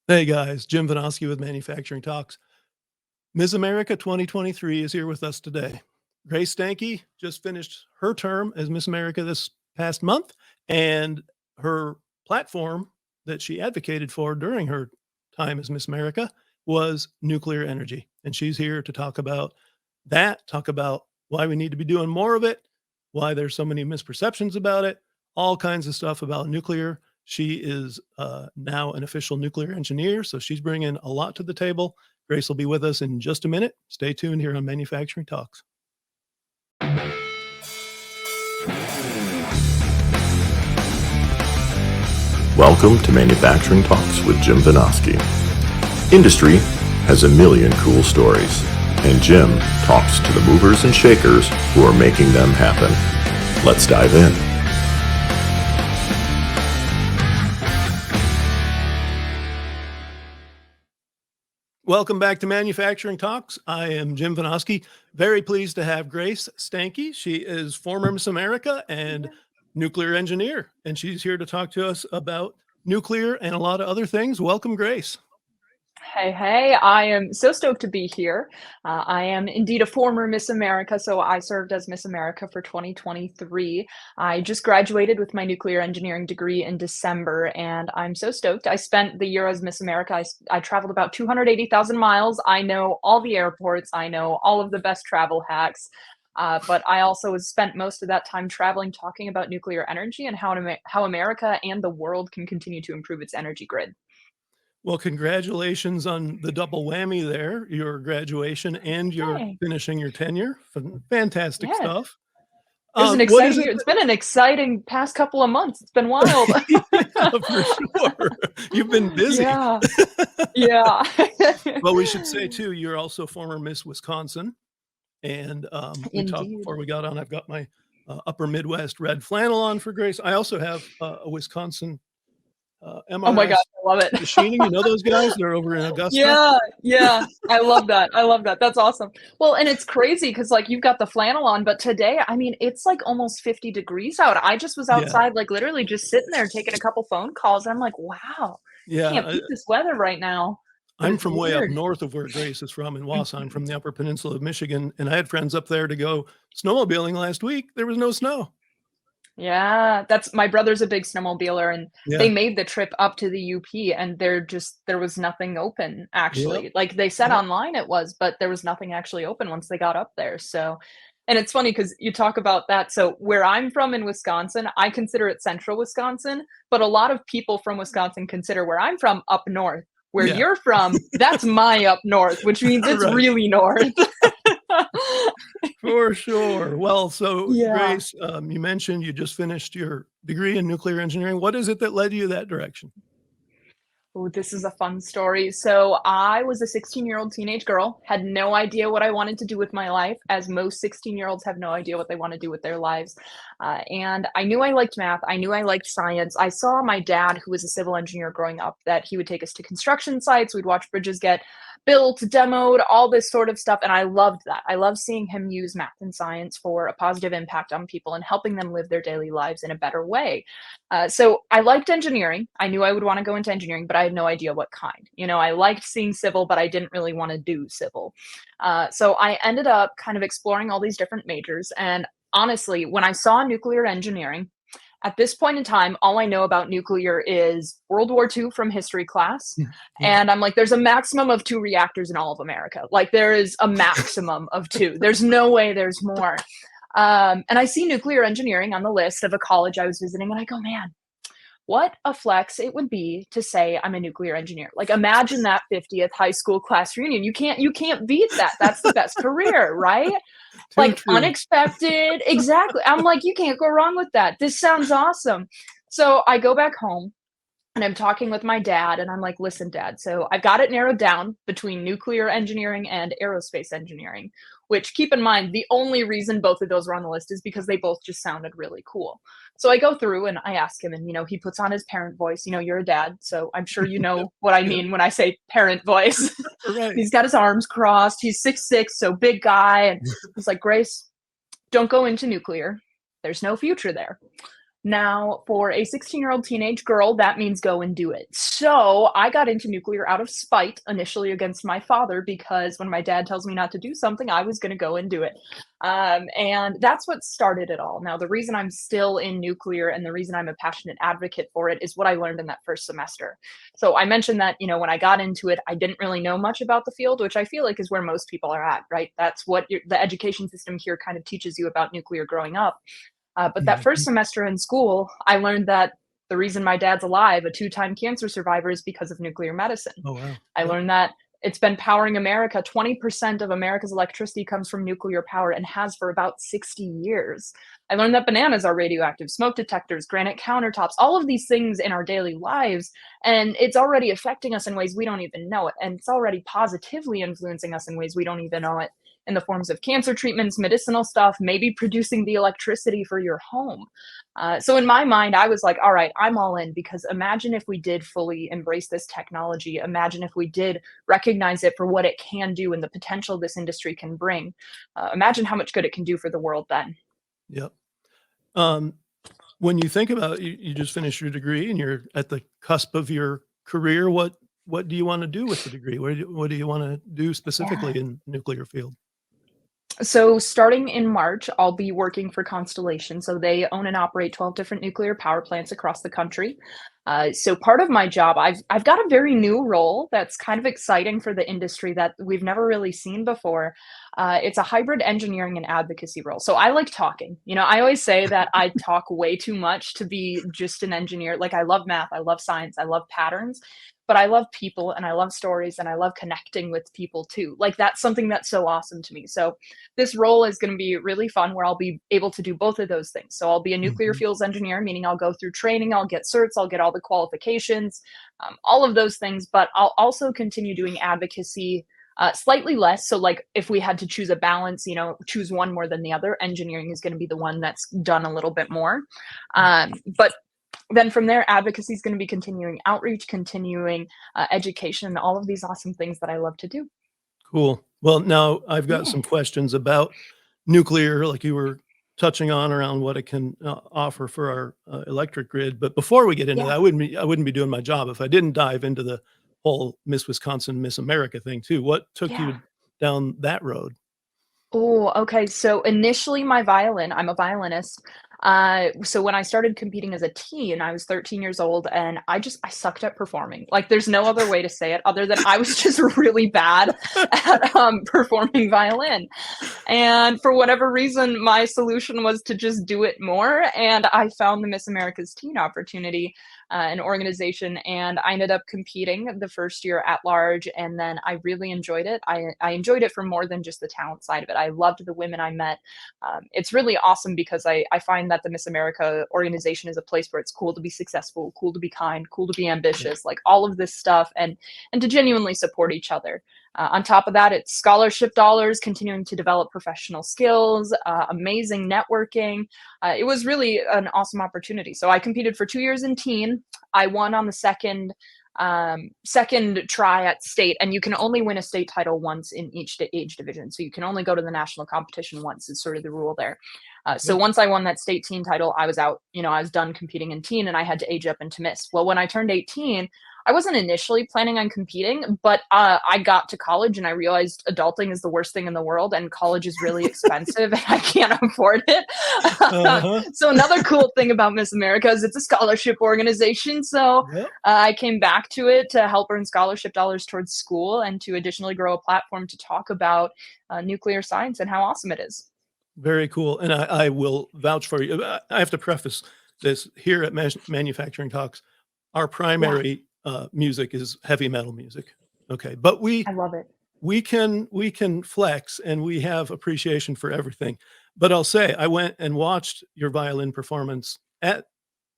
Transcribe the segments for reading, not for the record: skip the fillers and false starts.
Hey guys, Jim Vanosky with Manufacturing Talks. Ms. America 2023 is here with us today. Grace Stanke just finished her term as Miss America this past month, and her platform that she advocated for during her time as Miss America was nuclear energy. And she's here to talk about that, talk about why we need to be doing more of it, why there's so many misperceptions about it, all kinds of stuff about nuclear. She is now an official nuclear engineer, so she's bringing a lot to the table. Grace will be with us in just a minute. Stay tuned here on Manufacturing Talks. Welcome to Manufacturing Talks with Jim Vanosky. Industry has a million cool stories, and Jim talks to the movers and shakers who are making them happen. Let's dive in. Welcome back to Manufacturing Talks. I am Jim Vanosky. Very pleased to have Grace Stanke. She is former Miss America and nuclear engineer, and she's here to talk to us about nuclear and a lot of other things. Welcome, Grace. Hey, I am so stoked to be here. I am indeed a former Miss America, so I served as Miss America for 2023. I just graduated with my nuclear engineering degree in December, and I'm so stoked. I spent the year as Miss America. I traveled about 280,000 miles. I know all the airports. I know all of the best travel hacks. But I also spent most of that time traveling, talking about nuclear energy and how America and the world can continue to improve its energy grid. Well, congratulations on the double whammy there, your graduation and your Hey. finishing your tenure. Fantastic Yeah. stuff. It was an What is exciting it? year. It's been an exciting past couple of months. It's been wild. Yeah, for sure. You've been busy. Yeah. Yeah. Well, we should say too, you're also former Miss Wisconsin. And we talked Indeed. before we got on. I've got my upper Midwest red flannel on for Grace. I also have a Wisconsin Oh my MRS gosh, I love it. machining. You know those guys? They're over in Augusta. Yeah. I love that. I love that. That's awesome. Well, and it's crazy because like you've got the flannel on, but today, I mean, it's like almost 50 degrees out. I just was Yeah. outside, like literally just sitting there taking a couple phone calls. And I'm like, wow, can't Yeah. beat this weather right now. But I'm it's from way up weird. north of where Grace is from in Wausau. I'm Mhm. from the Upper Peninsula of Michigan, and I had friends up there to go snowmobiling last week. There was no snow. Yeah, that's my brother's a big snowmobiler, and they Yeah. made the trip up to the UP, and there was nothing open, Yep. actually. Like, they said Yep. online it was, but there was nothing actually open once they got up there, so and it's funny because you talk about that, so where I'm from in Wisconsin, I consider it central Wisconsin, but a lot of people from Wisconsin consider where I'm from up north. Where Yeah. you're from, that's my up north, which means it's Right. really north. For sure. Well, so Yeah. Grace, you mentioned you just finished your degree in nuclear engineering. What is it that led you that direction? Oh, this is a fun story. So I was a 16-year-old teenage girl, had no idea what I wanted to do with my life, as most 16-year-olds have no idea what they want to do with their lives. And I knew I liked math. I knew I liked science. I saw my dad, who was a civil engineer growing up, that he would take us to construction sites. We'd watch bridges get built, demoed, all this sort of stuff. And I loved that. I love seeing him use math and science for a positive impact on people and helping them live their daily lives in a better way. So I liked engineering. I knew I would want to go into engineering, but I had no idea what kind. You know, I liked seeing civil, but I didn't really want to do civil. So I ended up kind of exploring all these different majors. And honestly, when I saw nuclear engineering, at this point in time, all I know about nuclear is World War II from history class. Yeah. And I'm like, there's a maximum of 2 reactors in all of America. Like, there is a maximum of 2. There's no way there's more. And I see nuclear engineering on the list of a college I was visiting, and I go, man, what a flex it would be to say I'm a nuclear engineer. Like, imagine that 50th high school class reunion. You can't beat that. That's the best career, right? Too Like, true. unexpected. Exactly. I'm like, you can't go wrong with that. This sounds awesome. So I go back home and I'm talking with my dad, and I'm like, listen, dad, so I've got it narrowed down between nuclear engineering and aerospace engineering, which, keep in mind, the only reason both of those were on the list is because they both just sounded really cool. So I go through and I ask him, and, he puts on his parent voice. You're a dad, so I'm sure you Yep. know what I Yep. mean when I say parent voice. Right. He's got his arms crossed. He's 6'6", so big guy. And he's like, Grace, don't go into nuclear. There's no future there. Now, for a 16-year-old teenage girl, that means go and do it. So I got into nuclear out of spite, initially against my father, because when my dad tells me not to do something, I was going to go and do it. And that's what started it all. Now, the reason I'm still in nuclear and the reason I'm a passionate advocate for it is what I learned in that first semester. So I mentioned that, when I got into it, I didn't really know much about the field, which I feel like is where most people are at, right? That's what the education system here kind of teaches you about nuclear growing up. But that first Mhm. semester in school, I learned that the reason my dad's alive, a two-time cancer survivor, is because of nuclear medicine. Oh, wow. I Yep. learned that it's been powering America. 20% of America's electricity comes from nuclear power and has for about 60 years. I learned that bananas are radioactive, smoke detectors, granite countertops, all of these things in our daily lives. And it's already affecting us in ways we don't even know it. And it's already positively influencing us in ways we don't even know it, in the forms of cancer treatments, medicinal stuff, maybe producing the electricity for your home. So in my mind, I was like, all right, I'm all in, because imagine if we did fully embrace this technology. Imagine if we did recognize it for what it can do and the potential this industry can bring. Imagine how much good it can do for the world then. Yep. Um, when you think about you just finished your degree and you're at the cusp of your career, what do you want to do with the degree? What do you want to do Yeah. specifically in nuclear field? So starting in March, I'll be working for Constellation. So they own and operate 12 different nuclear power plants across the country. So part of my job, I've got a very new role that's kind of exciting for the industry that we've never really seen before. It's a hybrid engineering and advocacy role. So I like talking. I always say that I talk way too much to be just an engineer. Like, I love math, I love science, I love patterns, but I love people and I love stories and I love connecting with people too. Like, that's something that's so awesome to me. So this role is going to be really fun, where I'll be able to do both of those things. So I'll be a nuclear Mhm. fuels engineer, meaning I'll go through training, I'll get certs, I'll get all the qualifications, all of those things. But I'll also continue doing advocacy, slightly less. So, like, if we had to choose a balance, choose one more than the other, engineering is going to be the one that's done a little bit more. Yep. But then from there, advocacy is going to be continuing outreach, continuing education, and all of these awesome things that I love to do. Cool. Well, now I've got Yeah. some questions about nuclear, like you were touching on, around what it can offer for our electric grid. But before we get into that, Yeah. I wouldn't be doing my job if I didn't dive into the whole Miss Wisconsin, Miss America thing too. What took Yeah. you down that road? Oh, okay. So initially, my violin, I'm a violinist. So when I started competing as a teen, I was 13 years old, and I sucked at performing. Like, there's no other way to say it other than I was just really bad at performing violin. And for whatever reason, my solution was to just do it more. And I found the Miss America's Teen opportunity, an organization, and I ended up competing the first year at large. And then I really enjoyed it. I enjoyed it for more than just the talent side of it. I loved the women I met. It's really awesome because I find that the Miss America organization is a place where it's cool to be successful, cool to be kind, cool to be Yeah. ambitious, like all of this stuff, and to genuinely support each other. On top of that, it's scholarship dollars, continuing to develop professional skills, amazing networking. It was really an awesome opportunity. So I competed for 2 years in teen. I won on the second try at state, and you can only win a state title once in each age division. So you can only go to the national competition once, is sort of the rule there. So Yep. once I won that state teen title, I was out. I was done competing in teen, and I had to age up into Miss. Well, when I turned 18, I wasn't initially planning on competing, but I got to college and I realized adulting is the worst thing in the world, and college is really expensive and I can't afford it. Uh-huh. So another cool thing about Miss America is it's a scholarship organization. So Yep. I came back to it to help earn scholarship dollars towards school and to additionally grow a platform to talk about nuclear science and how awesome it is. Very cool. And I will vouch for you. I have to preface this here at Manufacturing Talks. Our Yeah, primary music is heavy metal music. Okay. But I love it. we can flex and we have appreciation for everything. But I'll say I went and watched your violin performance at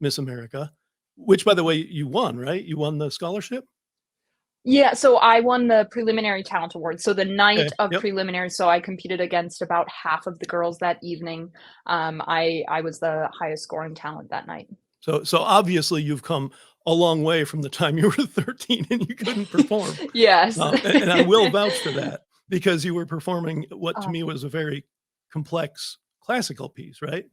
Miss America, which, by the way, you won, right? You won the scholarship? Yeah, so I won the preliminary talent award. So the night Okay. of Yep. preliminary, so I competed against about half of the girls that evening. I was the highest scoring talent that night. So obviously you've come a long way from the time you were 13 and you couldn't perform. Yes. And I will vouch for that because you were performing what to Oh, me was a very complex classical piece, right?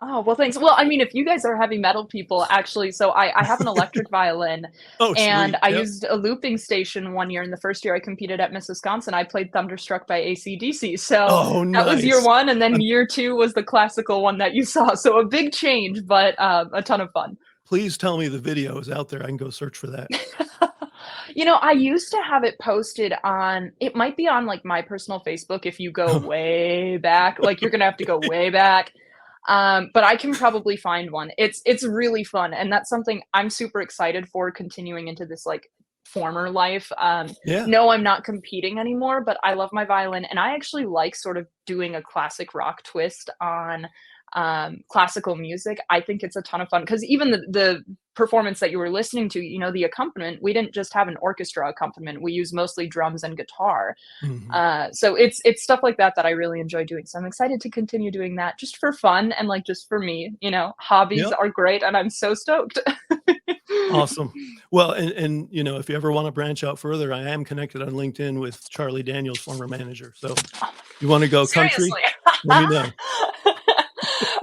Oh, well, thanks. Well, I mean, if you guys are heavy metal people, actually, so I have an electric violin, Oh, and sweet. I Yep. used a looping station one year. In the first year I competed at Miss Wisconsin, I played Thunderstruck by AC/DC. So Oh, that was year nice. one, and then Um, year two was the classical one that you saw. So a big change, but a ton of fun. please tell me the video is out there. I can go search for that. I used to have it posted on, it might be on like my personal Facebook if you go way back, like you're gonna have to go way back. But I can probably find one. It's really fun, and that's something I'm super excited for continuing into this like former life. Yeah. No, I'm not competing anymore, but I love my violin, and I actually like sort of doing a classic rock twist on classical music. I think it's a ton of fun because even the performance that you were listening to, the accompaniment, we didn't just have an orchestra accompaniment. We use mostly drums and guitar. Mhm. So it's stuff like that that I really enjoy doing. So I'm excited to continue doing that just for fun and like just for me. Hobbies Yep. are great, and I'm so stoked. Awesome. Well, and if you ever wanna branch out further, I am connected on LinkedIn with Charlie Daniels, former manager. So you wanna go country? Seriously. Let me know.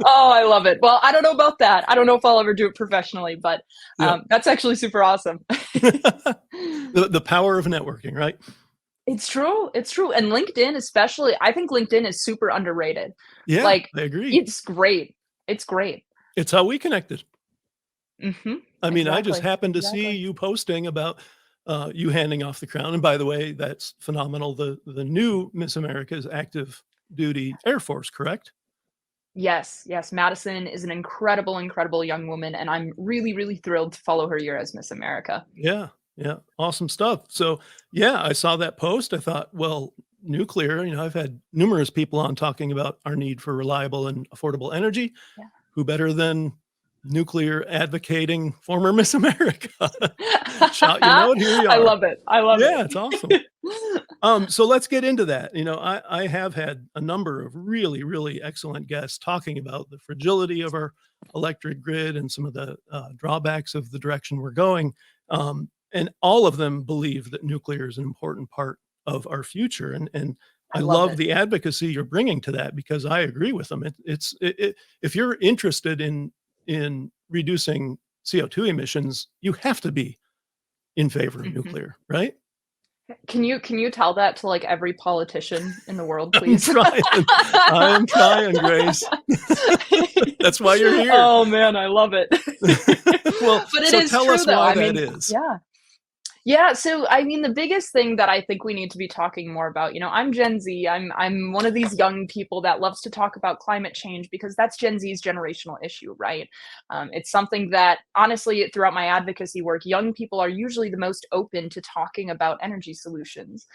Oh, I love it. Well, I don't know about that. I don't know if I'll ever do it professionally, but Yep. that's actually super awesome. The power of networking, right? It's true. It's true. And LinkedIn, especially, I think LinkedIn is super underrated. Yeah, Like, I agree. it's great. It's great. It's how we connected. I mean, I just Exactly. happened to see Exactly. you posting about, you handing off the crown, and by the way, that's phenomenal. The new Miss America is active duty Air Force, correct? Yes, yes. Madison is an incredible, incredible young woman, and I'm really, really thrilled to follow her year as Miss America. Yeah, yeah, awesome stuff. So, yeah, I saw that post. I thought, well, nuclear, I've had numerous people on talking about our need for reliable and affordable energy. Yeah. Who better than nuclear advocating former Miss America? Shot your note, here you I are. love it. I love Yeah, it's awesome. it. So let's get into that. I have had a number of really, really excellent guests talking about the fragility of our electric grid and some of the drawbacks of the direction we're going. And all of them believe that nuclear is an important part of our future. And I I love love it. the advocacy you're bringing to that because I agree with them. If you're interested in reducing CO2 emissions, you have to be in favor of Mhm. nuclear, right? Can you tell that to, like, every politician in the world, I'm please? trying. I am trying, Grace. That's why you're here. Oh, man, I love it. Well, But it so is tell true, us though, why I that mean, is. yeah. Yeah, so I mean, the biggest thing that I think we need to be talking more about, I'm Gen Z. I'm one of these young people that loves to talk about climate change because that's Gen Z's generational issue, right? It's something that honestly, throughout my advocacy work, young people are usually the most open to talking about energy solutions.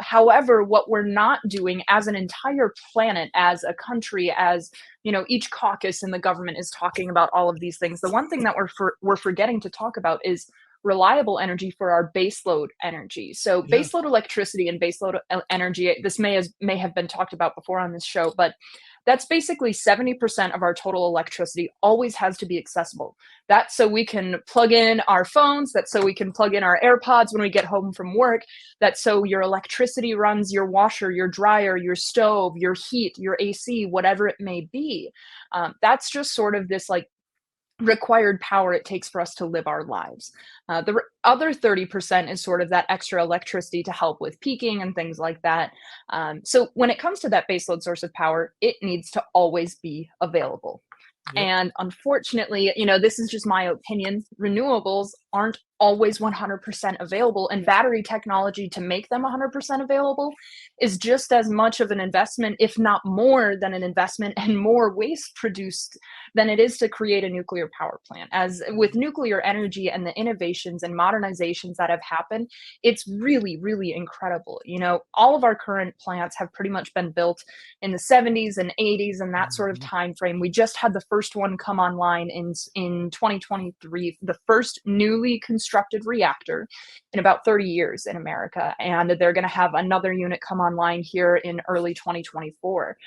However, what we're not doing as an entire planet, as a country, as each caucus in the government is talking about all of these things. The one thing that we're forgetting to talk about is reliable energy for our baseload energy. So Yeah. baseload electricity and baseload energy, this may have been talked about before on this show, but that's basically 70% of our total electricity always has to be accessible. That's so we can plug in our phones, that's so we can plug in our AirPods when we get home from work, that's so your electricity runs your washer, your dryer, your stove, your heat, your AC, whatever it may be. That's just sort of this like required power it takes for us to live our lives. The other 30% is sort of that extra electricity to help with peaking and things like that. So when it comes to that baseload source of power, it needs to always be available. Yep. And unfortunately, this is just my opinion. Renewables aren't always 100% available, and battery technology to make them 100% available is just as much of an investment, if not more than an investment, and more waste produced than it is to create a nuclear power plant. As with nuclear energy and the innovations and modernizations that have happened, it's really, really incredible. All of our current plants have pretty much been built in the 70s and 80s and that sort of Mhm. time frame. We just had the first one come online in 2023, the first newly constructed constructed reactor in about 30 years in America. And they're going to have another unit come online here in early 2024.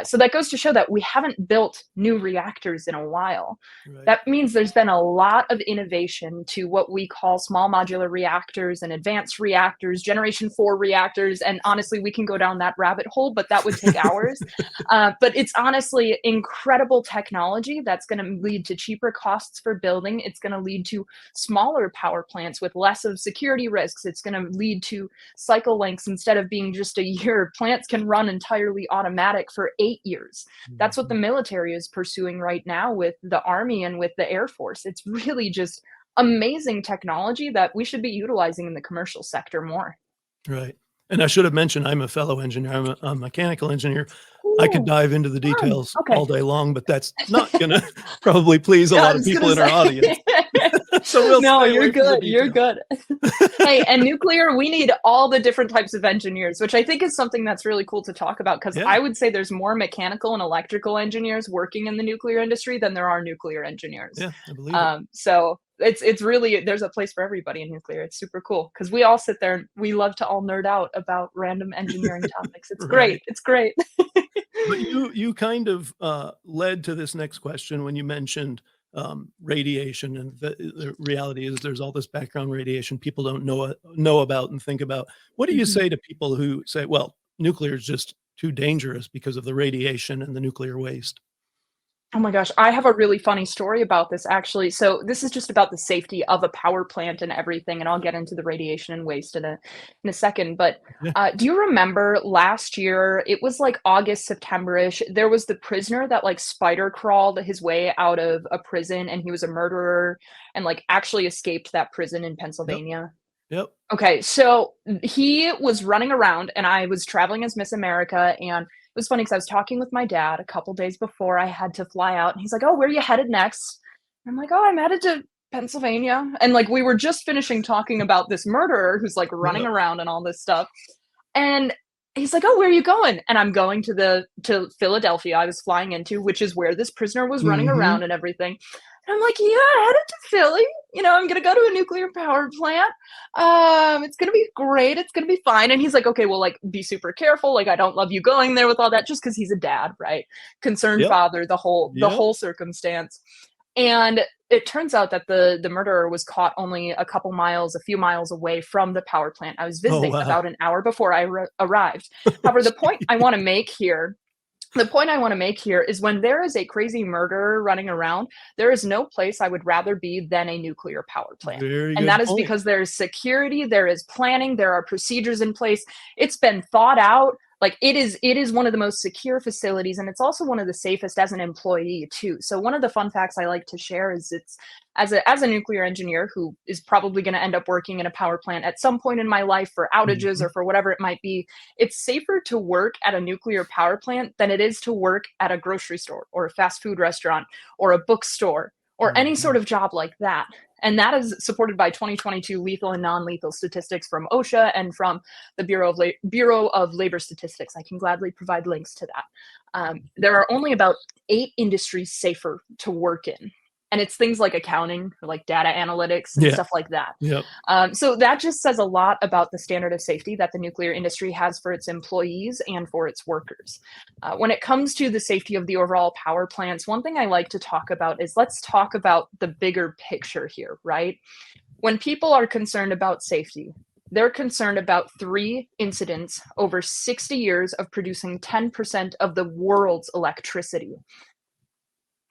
So that goes to show that we haven't built new reactors in a while. Right. That means there's been a lot of innovation to what we call small modular reactors and advanced reactors, generation 4 reactors. And honestly, we can go down that rabbit hole, but that would take hours. But it's honestly incredible technology that's going to lead to cheaper costs for building. It's going to lead to smaller power plants with less of security risks. It's going to lead to cycle lengths instead of being just a year. Plants can run entirely automatic for 8 years. That's what the military is pursuing right now with the Army and with the Air Force. It's really just amazing technology that we should be utilizing in the commercial sector more. Right. And I should have mentioned, I'm a fellow engineer. I'm a mechanical engineer. I could Ooh, dive into the fun. details Okay. all day long, but that's not going to probably please a Yeah, I lot of was people gonna in our say. audience. So we'll No, stay you're away from the good. You're details. good. Hey, and nuclear, we need all the different types of engineers, which I think is something that's really cool to talk about, because Yeah. I would say there's more mechanical and electrical engineers working in the nuclear industry than there are nuclear engineers. Yeah, I believe it. So it's really, there's a place for everybody in nuclear. It's super cool because we all sit there and we love to all nerd out about random engineering topics. It's Right. great. It's great. But you kind of led to this next question when you mentioned radiation, and the reality is there's all this background radiation people don't know about and think about. What do you Mhm. say to people who say, well, nuclear is just too dangerous because of the radiation and the nuclear waste? Oh my gosh, I have a really funny story about this actually. So this is just about the safety of a power plant and everything, and I'll get into the radiation and waste in a second. But Yeah. do you remember last year? It was like August, September-ish. There was the prisoner that like spider crawled his way out of a prison, and he was a murderer, and like actually escaped that prison in Yep. Pennsylvania. Yep. Okay, so he was running around, and I was traveling as Miss America, and it was funny because I was talking with my dad a couple days before I had to fly out, and he's like, "Oh, where are you headed next?" I'm like, "Oh, I'm headed to Pennsylvania." And like we were just finishing talking about this murderer who's like running Yep. around and all this stuff. And he's like, "Oh, where are you going?" And I'm going to Philadelphia. I was flying into, which is where this prisoner was running Mhm. around and everything. And I'm like, "Yeah, headed to Philly. I'm gonna go to a nuclear power plant. It's gonna be great. It's gonna be fine." And he's like, "Okay, well, like, be super careful. Like, I don't love you going there with all that," just because he's a dad, right? Concerned Yep. father, the Yep. whole circumstance. And it turns out that the murderer was caught only a few miles away from the power plant. I was Oh, visiting wow. about an hour before I arrived. However, the point I want to make here is when there is a crazy murderer running around, there is no place I would rather be than a nuclear power plant. Very And good that is point. because there is security, there is planning, there are procedures in place. It's been thought out. Like it is one of the most secure facilities, and it's also one of the safest as an employee too. So one of the fun facts I like to share is it's as a nuclear engineer who is probably going to end up working in a power plant at some point in my life for outages Mhm. or for whatever it might be, it's safer to work at a nuclear power plant than it is to work at a grocery store or a fast food restaurant or a bookstore or any sort Mhm. of job like that. And that is supported by 2022 lethal and non-lethal statistics from OSHA and from the Bureau of Labor Statistics. I can gladly provide links to that. There are only about 8 industries safer to work in. And it's things like accounting, or like data analytics and Yeah. stuff like that. Yep. So that just says a lot about the standard of safety that the nuclear industry has for its employees and for its workers. When it comes to the safety of the overall power plants, one thing I like to talk about is let's talk about the bigger picture here, right? When people are concerned about safety, they're concerned about 3 incidents over 60 years of producing 10% of the world's electricity.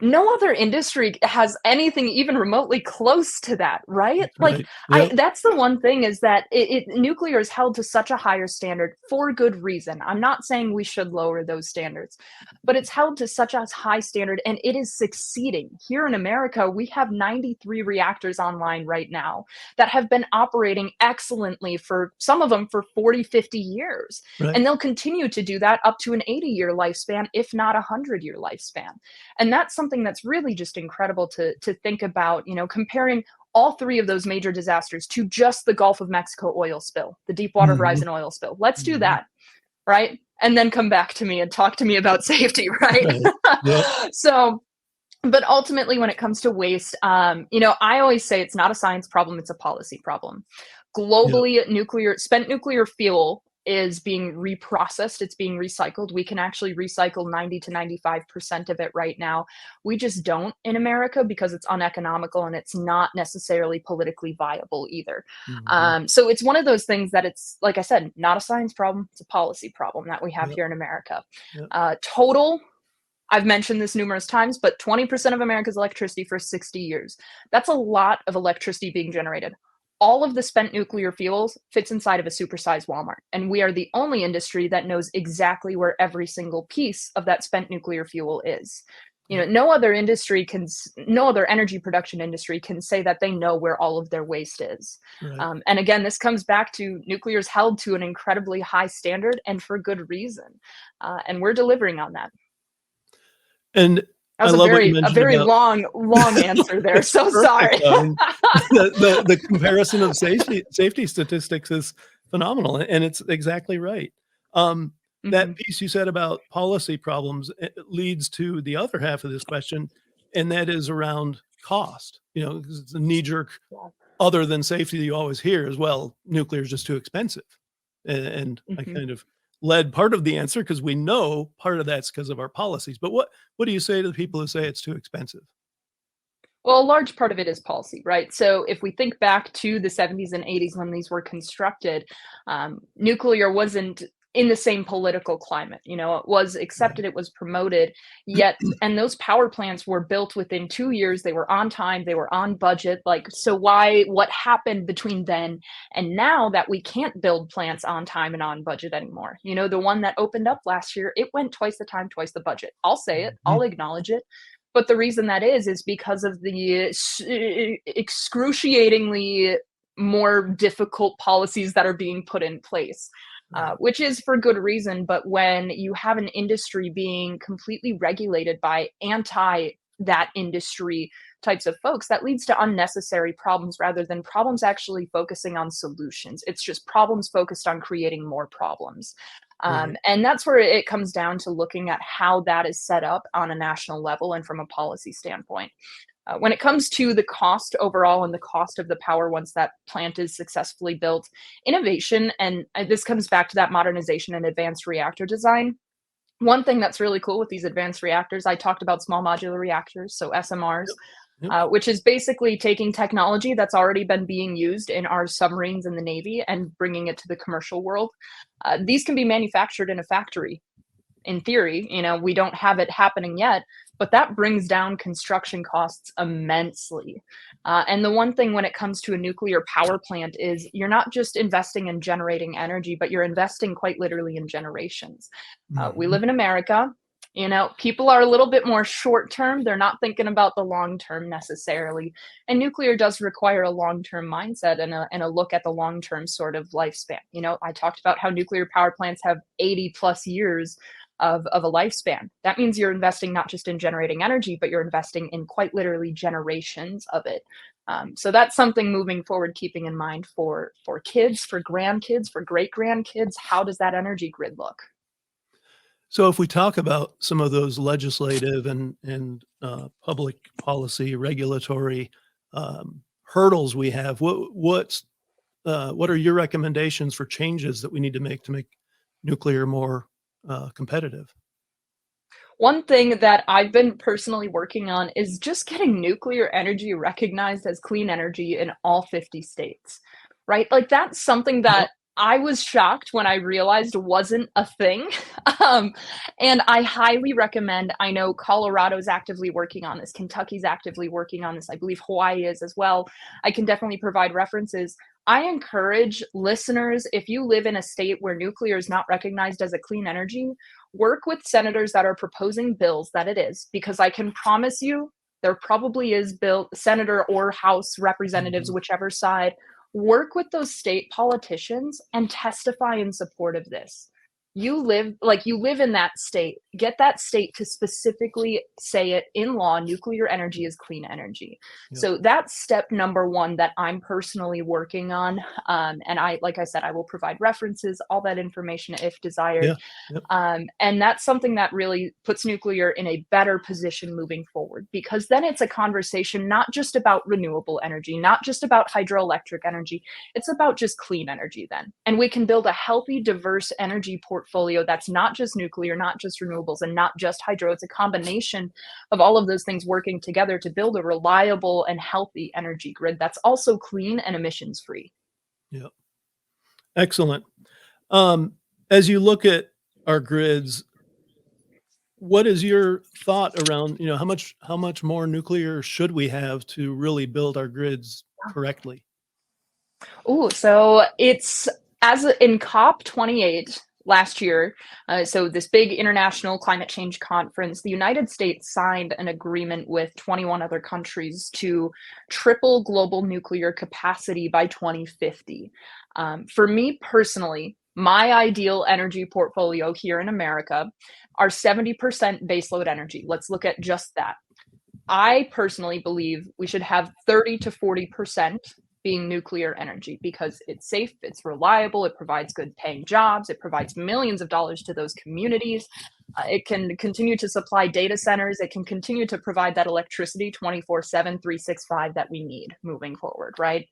No other industry has anything even remotely close to that, right? That's Like, right. Yep. that's the one thing is that nuclear is held to such a higher standard for good reason. I'm not saying we should lower those standards, but it's held to such a high standard and it is succeeding. Here in America, we have 93 reactors online right now that have been operating excellently for some of them for 40, 50 years. Right. And they'll continue to do that up to an 80-year lifespan, if not a 100-year lifespan. And that's something that's really just incredible to think about, comparing all 3 of those major disasters to just the Gulf of Mexico oil spill, the Deepwater Mhm. Horizon oil spill. Let's do Mhm. that, right? And then come back to me and talk to me about safety, right? Right. Yep. So But ultimately, when it comes to waste, I always say it's not a science problem, it's a policy problem. Yeah. Globally, spent nuclear fuel is being reprocessed, it's being recycled. We can actually recycle 90 to 95% of it right now. We just don't in America because it's uneconomical and it's not necessarily politically viable either. Mhm. So it's one of those things that it's, like I said, not a science problem, it's a policy problem that we have Yep. here in America. Yep. Total I've mentioned this numerous times, but 20% of America's electricity for 60 years. That's a lot of electricity being generated. All of the spent nuclear fuels fits inside of a supersized Walmart, and we are the only industry that knows exactly where every single piece of that spent nuclear fuel is. Yep. No other energy production industry can say that they know where all of their waste is. Right. And again, this comes back to nuclear is held to an incredibly high standard, and for good reason. And we're delivering on that. And That I was love what you a mentioned very about long answer there, it's so perfect, sorry. though. I mean, the comparison of safety statistics is phenomenal, and it's exactly right. Um, that Mhm. piece you said about policy problems, it leads to the other half of this question, and that is around cost. 'Cause it's a knee-jerk Yeah. other than safety you always hear as well, nuclear is just too expensive. And I Mhm. kind of led part of the answer because we know part of that's because of our policies. But what do you say to the people who say it's too expensive? Well, a large part of it is policy, right? So if we think back to the 70s and 80s when these were constructed, nuclear wasn't in the same political climate. It was Right. accepted, it was promoted, yet, and those power plants were built within 2 years. They were on time, they were on budget. Like, so what happened between then and now that we can't build plants on time and on budget anymore? The one that opened up last year, it went twice the time, twice the budget. I'll say it, I'll Mhm. acknowledge it. But the reason that is because of the excruciatingly more difficult policies that are being put in place, Right. which is for good reason. But when you have an industry being completely regulated by anti that industry types of folks, that leads to unnecessary problems rather than problems actually focusing on solutions. It's just problems focused on creating more problems. Right. And that's where it comes down to looking at how that is set up on a national level and from a policy standpoint. When it comes to the cost overall and the cost of the power once that plant is successfully built, innovation, and this comes back to that modernization and advanced reactor design. One thing that's really cool with these advanced reactors, I talked about small modular reactors, so SMRs, Yep. Yep. which is basically taking technology that's already been being used in our submarines in the Navy and bringing it to the commercial world. These can be manufactured in a factory in theory. We don't have it happening yet, but that brings down construction costs immensely. And the one thing when it comes to a nuclear power plant is you're not just investing in generating energy, but you're investing quite literally in generations. We Mhm. live in America. People are a little bit more short term. They're not thinking about the long term necessarily. And nuclear does require a long term mindset and a look at the long term sort of lifespan. I talked about how nuclear power plants have 80 plus years of a lifespan. That means you're investing not just in generating energy, but you're investing in quite literally generations of it. So that's something moving forward, keeping in mind for kids, for grandkids, for great grandkids. How does that energy grid look? So if we talk about some of those legislative and public policy regulatory hurdles we have, what are your recommendations for changes that we need to make nuclear more competitive? One thing that I've been personally working on is just getting nuclear energy recognized as clean energy in all 50 states, right? Like, that's something Yep. that I was shocked when I realized wasn't a thing. Um, and I highly recommend, I know Colorado's actively working on this, Kentucky's actively working on this, I believe Hawaii is as well. I can definitely provide references. I encourage listeners, if you live in a state where nuclear is not recognized as a clean energy, work with senators that are proposing bills that it is, because I can promise you there probably is bill senator or house representatives, Mhm. whichever side. Work with those state politicians and testify in support of this. you live in that state. Get that state to specifically say it in law, nuclear energy is clean energy. Yep. So that's step number one that I'm personally working on. And like I said, I will provide references, all that information if desired. Yeah. Yep. And that's something that really puts nuclear in a better position moving forward, because then it's a conversation not just about renewable energy, not just about hydroelectric energy. It's about just clean energy then. And we can build a healthy, diverse energy portfolio that's not just nuclear, not just renewables, and not just hydro. It's a combination of all of those things working together to build a reliable and healthy energy grid that's also clean and emissions free. Yep. Excellent. As you look at our grids, what is your thought around, how much more nuclear should we have to really build our grids correctly? Oh, so it's in COP28 last year, so this big international climate change conference, the United States signed an agreement with 21 other countries to triple global nuclear capacity by 2050. For me personally, my ideal energy portfolio here in America are 70% baseload energy. Let's look at just that. I personally believe we should have 30 to 40% being nuclear energy, because it's safe, it's reliable, it provides good paying jobs, it provides millions of dollars to those communities. It can continue to supply data centers. It can continue to provide that electricity 24/7, 365 that we need moving forward, right?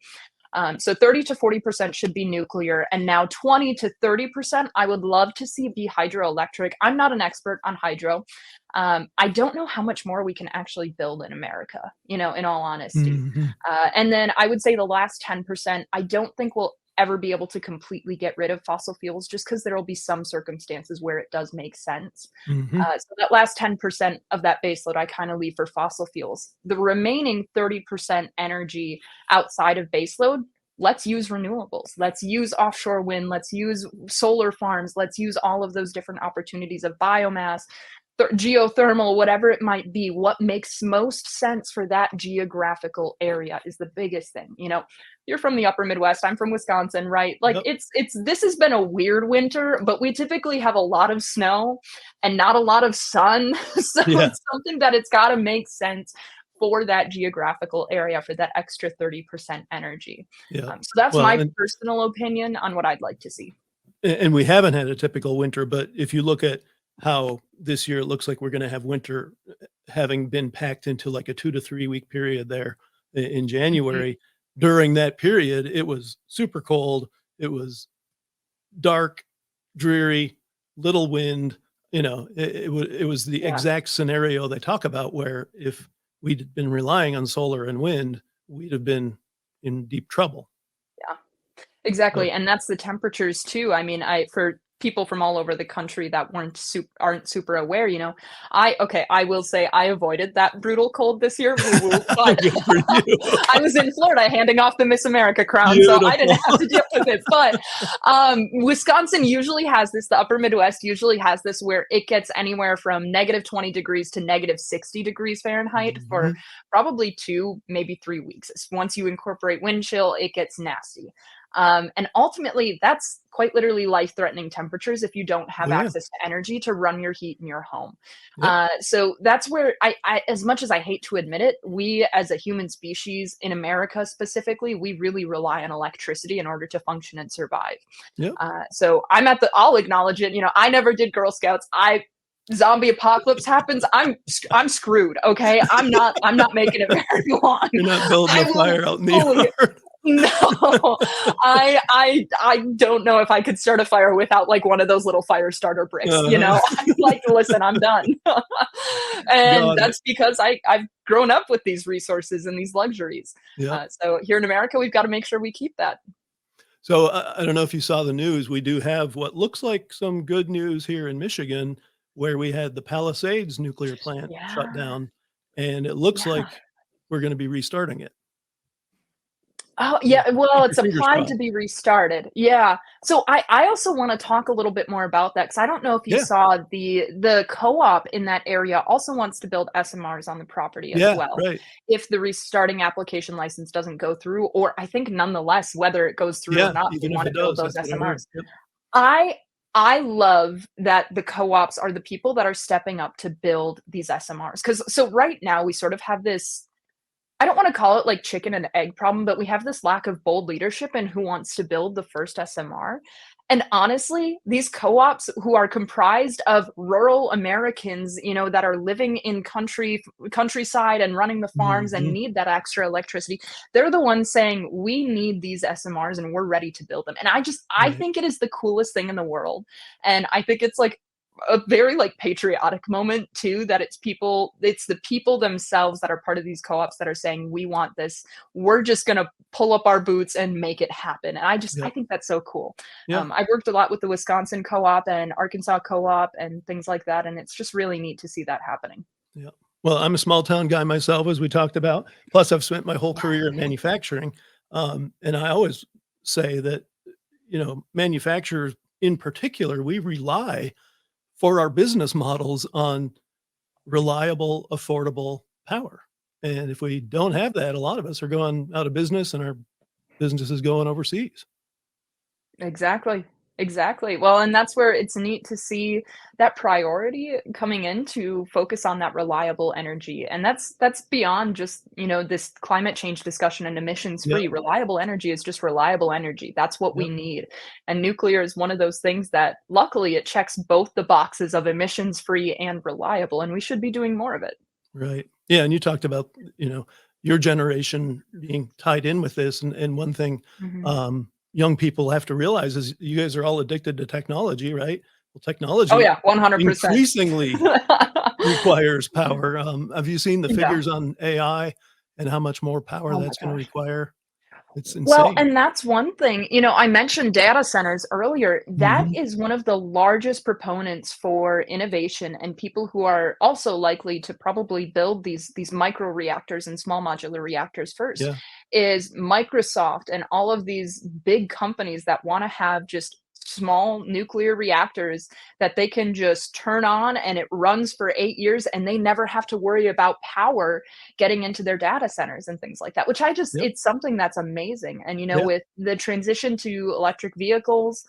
So 30 to 40% should be nuclear. And now 20 to 30%, I would love to see be hydroelectric. I'm not an expert on hydro. I don't know how much more we can actually build in America, in all honesty. Mhm. And then I would say the last 10%, I don't think we'll ever be able to completely get rid of fossil fuels, just because there will be some circumstances where it does make sense. Mhm. So that last 10% of that baseload, I kind of leave for fossil fuels. The remaining 30% energy outside of baseload, let's use renewables. Let's use offshore wind. Let's use solar farms. Let's use all of those different opportunities of biomass, geothermal, whatever it might be. What makes most sense for that geographical area is the biggest thing. You're from the upper Midwest, I'm from Wisconsin, right? Like, Yep. this has been a weird winter, but we typically have a lot of snow and not a lot of sun. So Yeah. it's something that it's got to make sense for that geographical area, for that extra 30% energy. Yeah. So that's Well, my and personal opinion on what I'd like to see. we haven't had a typical winter, but if you look at how this year it looks like we're going to have winter, having been packed into like a 2 to 3 week period there in Mhm. January. During that period, it was super cold. It was dark, dreary, little wind. It was the Yeah. exact scenario they talk about, where if we'd been relying on solar and wind, we'd have been in deep trouble. Yeah. Exactly, So, and that's the temperatures too. I mean, for people from all over the country that aren't super aware, I will say I avoided that brutal cold this year, woo woo, but good for you. I was in Florida handing off the Miss America crown, so I didn't Beautiful. have to deal with it. But Wisconsin usually has this, the upper Midwest usually has this, where it gets anywhere from -20 degrees to -60 degrees Fahrenheit for Mhm. probably 2, maybe 3 weeks. Once you incorporate wind chill, it gets nasty. And ultimately, that's quite literally life-threatening temperatures if you don't have Oh, yeah. access to energy to run your heat in your home. Yep. So that's where as much as I hate to admit it, we as a human species in America specifically, we really rely on electricity in order to function and survive. Yep. So I'll acknowledge it. I never did Girl Scouts. Zombie apocalypse happens, I'm screwed. Okay, I'm not making it very long. You're not building I a will fire out in the fully yard. No, I don't know if I could start a fire without like one of those little fire starter bricks. Uh-huh. I'm like, listen, I'm done. And Got it. that's because I've grown up with these resources and these luxuries. Yep. So here in America, we've got to make sure we keep that. So I don't know if you saw the news. We do have what looks like some good news here in Michigan, where we had the Palisades nuclear plant shut Yeah, down, and it looks yeah. like we're going to be restarting it. Oh, So yeah, well, keep it's your fingers applied to crossed. be restarted. Yeah. So I also wanna talk a little bit more about that, because I don't know if you Yeah. saw the co-op in that area also wants to build SMRs on the property as Yeah. well, Right. if the restarting application license doesn't go through, or I think nonetheless, whether it goes through or Yeah. not, they Even if wanna it build does, those that's what I heard. SMRs. Yep. I I love that the co-ops are the people that are stepping up to build these SMRs. Because so right now we sort of have this, I don't wanna call it like chicken and egg problem, but we have this lack of bold leadership in who wants to build the first SMR. And honestly, these co-ops who are comprised of rural Americans, that are living in countryside and running the farms and Mhm. need that extra electricity, they're the ones saying, "We need these SMRs and we're ready to build them." And I Right. think it is the coolest thing in the world. And I think it's like a very like patriotic moment too, that it's the people themselves that are part of these co-ops that are saying, we want this, we're just going to pull up our boots and make it happen. And I Yep. think that's so cool. Yeah. I've worked a lot with the Wisconsin co-op and Arkansas co-op and things like that, and it's just really neat to see that happening. Yeah. Well, I'm a small town guy myself, as we talked about. Plus, I've spent my whole career in Right. manufacturing. And I always say that, manufacturers in particular, we rely for our business models on reliable, affordable power. And if we don't have that, a lot of us are going out of business and our business is going overseas. Exactly. Exactly. Well, and that's where it's neat to see that priority coming in to focus on that reliable energy. And that's beyond just, this climate change discussion and emissions Yep. free. Reliable energy is just reliable energy. That's what we Yep. need. And nuclear is one of those things that luckily it checks both the boxes of emissions free and reliable, and we should be doing more of it. Right. Yeah. And you talked about, your generation being tied in with this. And one thing Mhm. young people have to realize is you guys are all addicted to technology, right? Well, Oh technology yeah, 100%. increasingly requires power. Have you seen the Yeah. figures on AI and how much more power Oh my that's going to gosh. require? It's Well, insane. and that's one thing. I mentioned data centers earlier. That Mhm. is one of the largest proponents for innovation and people who are also likely to probably build these micro reactors and small modular reactors first Yeah. is Microsoft and all of these big companies that want to have just small nuclear reactors that they can just turn on and it runs for 8 years and they never have to worry about power getting into their data centers and things like that, which Yep. it's something that's amazing. And, Yeah. with the transition to electric vehicles,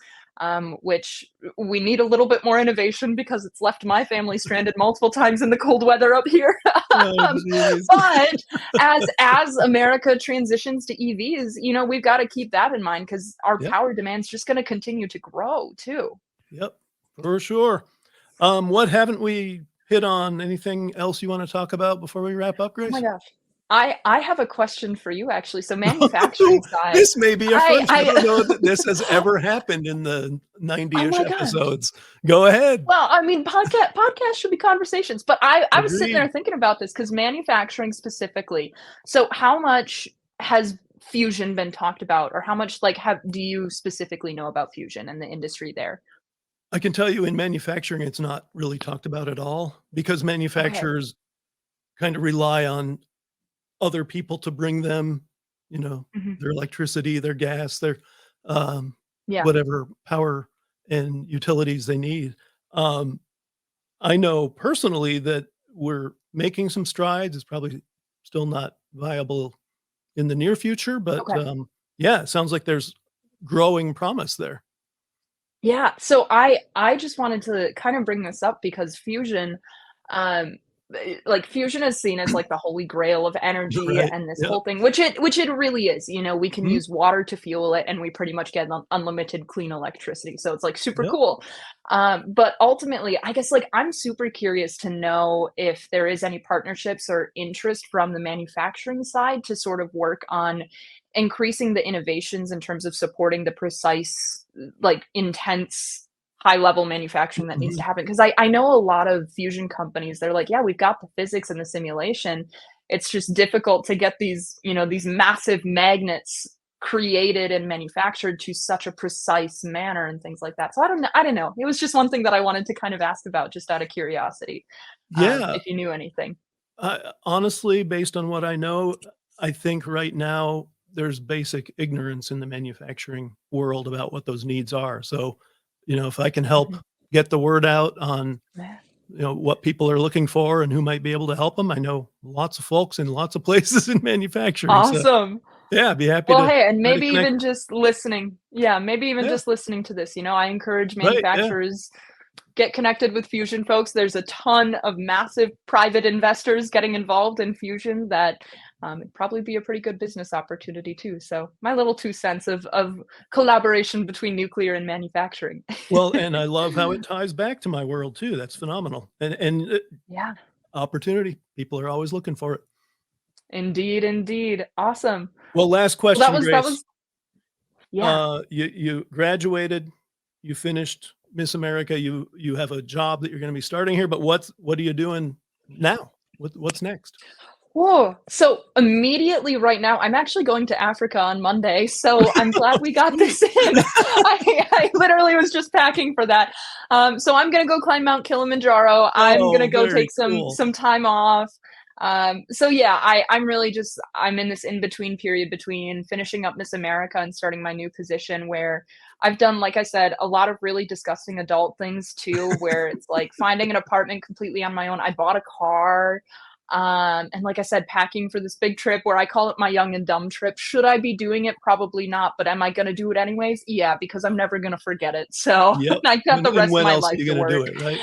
which we need a little bit more innovation because it's left my family stranded multiple times in the cold weather up here. Oh, um, geez. but as America transitions to EVs, we've got to keep that in mind because our Yep. power demand's just going to continue to grow too. Yep. For sure. What haven't we hit on? Anything else you want to talk about before we wrap up, Oh my Grace? gosh. I have a question for you actually. So manufacturing side, This may be a first. I don't know I that this has ever happened in the oh 90-ish my gosh. episodes. Go ahead. Well, I mean, podcasts should be conversations, but I was sitting Agreed. there thinking about this because manufacturing specifically. So how much has fusion been talked about, or how much like have do you specifically know about fusion and the industry there? I can tell you in manufacturing, it's not really talked about at all because Okay. manufacturers kind of rely on other people to bring them, you know, Mhm. their electricity, their gas, their, um, Yeah. whatever power and utilities they need. Um, I know personally that we're making some strides. It's probably still not viable in the near future, but, Okay. yeah, it sounds like there's growing promise there. Yeah, so I just wanted to kind of bring this up because fusion, um, like fusion is seen as like the holy grail of energy Right. and this Yep. whole thing, which it really is. We can Mhm. use water to fuel it, and we pretty much get unlimited clean electricity. So it's like super Yep. cool. But ultimately, I guess like I'm super curious to know if there is any partnerships or interest from the manufacturing side to sort of work on increasing the innovations in terms of supporting the precise like intense high level manufacturing that needs to Mhm. happen because I know a lot of fusion companies, they're like, yeah, we've got the physics and the simulation, it's just difficult to get these massive magnets created and manufactured to such a precise manner and things like that. So I don't know, it was just one thing that I wanted to kind of ask about just out of curiosity, Yeah. if you knew anything. Honestly, based on what I know, I think right now there's basic ignorance in the manufacturing world about what those needs are. So, if I can help Mhm. get the word out on, Yeah. what people are looking for and who might be able to help them, I know lots of folks in lots of places in manufacturing. So, Awesome. Yeah, be happy Well, to hey, and try to maybe connect. even just listening. Yeah, maybe even Yeah, just listening to this, I encourage right, yeah. manufacturers, get connected with fusion folks. There's a ton of massive private investors getting involved in fusion that, it'd probably be a pretty good business opportunity too. So my little 2 cents of collaboration between nuclear and manufacturing. Well, and I love how it ties back to my world too. That's phenomenal. And Yeah, opportunity. People are always looking for it. indeed, indeed. Awesome. Well, last Well, that question, was that Grace. was yeah. You graduated, you finished Miss America, you have a job that you're gonna be starting here, but what are you doing now? What's next? Whoa. So immediately right now, I'm actually going to Africa on Monday. So I'm glad Oh, we got sweet. this in. I literally was just packing for that. So I'm gonna go climb Mount Kilimanjaro. I'm gonna Oh, go very take some cool. some time off. So yeah, I'm really just I'm in this in between period between finishing up Miss America and starting my new position where I've done, like I said, a lot of really disgusting adult things too, where it's like finding an apartment completely on my own. I bought a car. And like I said, packing for this big trip where I call it my young and dumb trip. Should I be doing it? Probably not, but am I going to do it anyways? Yeah, because I'm never going to forget it. So Yep. I got the And rest of when my else are life you to gonna do work. it, right?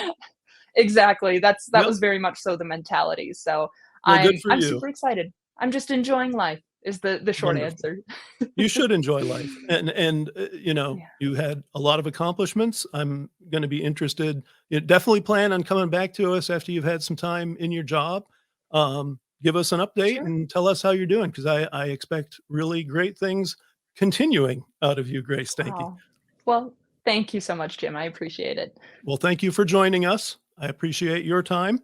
Exactly. That Yep. was very much so the mentality. So Well, good I'm for I'm you. super excited. I'm just enjoying life is the short Wonderful. answer. You should enjoy life, and Yeah, you had a lot of accomplishments. I'm gonna be interested. You definitely plan on coming back to us after you've had some time in your job. Give us an update sure. and tell us how you're doing, 'cause I expect really great things continuing out of you, Grace Stanke. Wow. Well, thank you so much, Jim. I appreciate it. Well, thank you for joining us. I appreciate your time.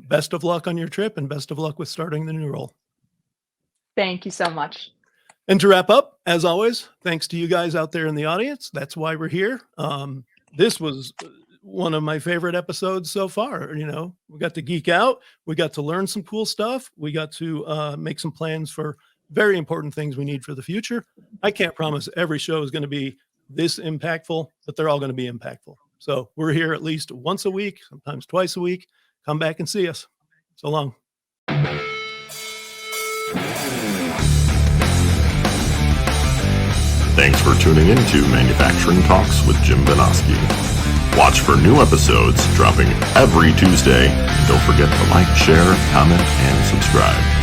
Best of luck on your trip, and best of luck with starting the new role. Thank you so much. And to wrap up, as always, thanks to you guys out there in the audience. That's why we're here. This was one of my favorite episodes so far. We got to geek out, we got to learn some cool stuff, we got to make some plans for very important things we need for the future. I can't promise every show is going to be this impactful, but they're all going to be impactful. So we're here at least once a week, sometimes twice a week. Come back and see us. So long. Thanks for tuning in to Manufacturing Talks with Jim Benoski. Watch for new episodes dropping every Tuesday. And don't forget to like, share, comment, and subscribe.